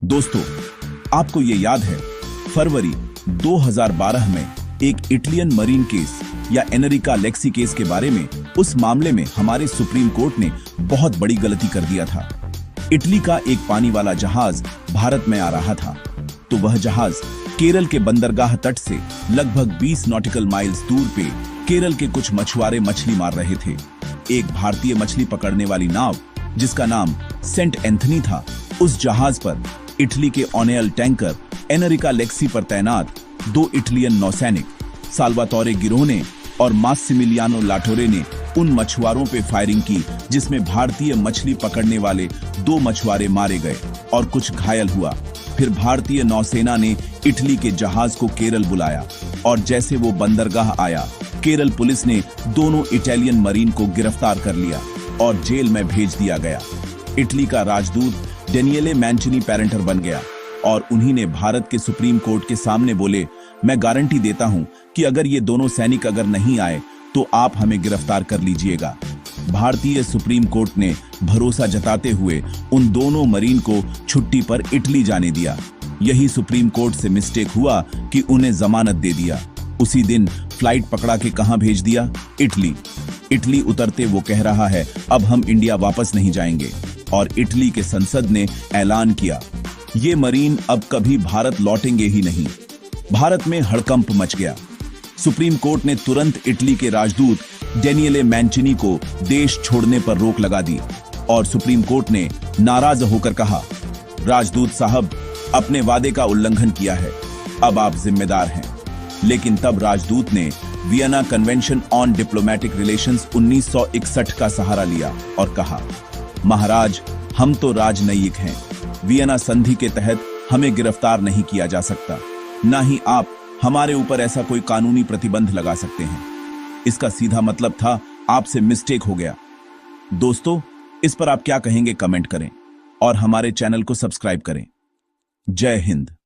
दोस्तों, आपको ये याद है, फरवरी 2012 में एक इटालियन मरीन केस या एनरिका लेक्सी केस के बारे में, उस मामले में हमारे सुप्रीम कोर्ट ने बहुत बड़ी गलती कर दिया था। इटली का एक पानी वाला जहाज भारत में आ रहा था, तो वह जहाज केरल के बंदरगाह तट से लगभग 20 नॉटिकल माइल्स दूर पे केरल के कुछ मछुआरे मछली मार रहे थे। एक भारतीय मछली पकड़ने वाली नाव, जिसका नाम सेंट एंथनी था, उस जहाज पर इटली के ऑनेल टैंकर एनरिका लेक्सी पर तैनात 2 इटालियन नौसैनिक साल्वातोरे गिरोने और मास्सिमिलियानो लाटोरे ने उन मछुआरों पे फायरिंग की, जिसमें भारतीय मछली पकड़ने वाले 2 मछुआरे मारे गए और कुछ घायल हुआ। फिर भारतीय नौसेना ने इटली के जहाज को केरल बुलाया और जैसे वो बंदरगाह आया, केरल पुलिस ने दोनों इटालियन मरीन को गिरफ्तार कर लिया और जेल में भेज दिया गया। इटली का राजदूत डेनियले मैंचिनी पैरेंटर बन गया और उन्हीं ने भारत के सुप्रीम कोर्ट के सामने बोले, मैं गारंटी देता हूं कि अगर ये दोनों सैनिक अगर नहीं आए तो आप हमें गिरफ्तार कर लीजिएगा। भारतीय सुप्रीम कोर्ट ने भरोसा जताते हुए उन दोनों मरीन को छुट्टी पर इटली जाने दिया। यही सुप्रीम कोर्ट से मिस्टेक हुआ कि उन्हें जमानत दे दिया। उसी दिन फ्लाइट पकड़ा के कहां भेज दिया? इटली। इटली उतरते वो कह रहा है, अब हम इंडिया वापस नहीं जाएंगे, और इटली के संसद ने ऐलान किया, ये मरीन अब कभी भारत लौटेंगे ही नहीं। भारत में हड़कंप मच गया। सुप्रीम कोर्ट ने तुरंत इटली के राजदूत डेनियले मैंचिनी को देश छोड़ने पर रोक लगा दी और सुप्रीम कोर्ट ने नाराज होकर कहा, राजदूत साहब, अपने वादे का उल्लंघन किया है, अब आप जिम्मेदार हैं। लेकिन तब राजदूत ने Vienna convention on diplomatic relations 1961 का सहारा लिया और कहा, महाराज, हम तो राजनयिक हैं, वियना संधि के तहत हमें गिरफ्तार नहीं किया जा सकता, ना ही आप हमारे ऊपर ऐसा कोई कानूनी प्रतिबंध लगा सकते हैं। इसका सीधा मतलब था, आपसे मिस्टेक हो गया। दोस्तों, इस पर आप क्या कहेंगे कमेंट करें और हमारे चैनल को सब्सक्राइब करें। जय हिंद।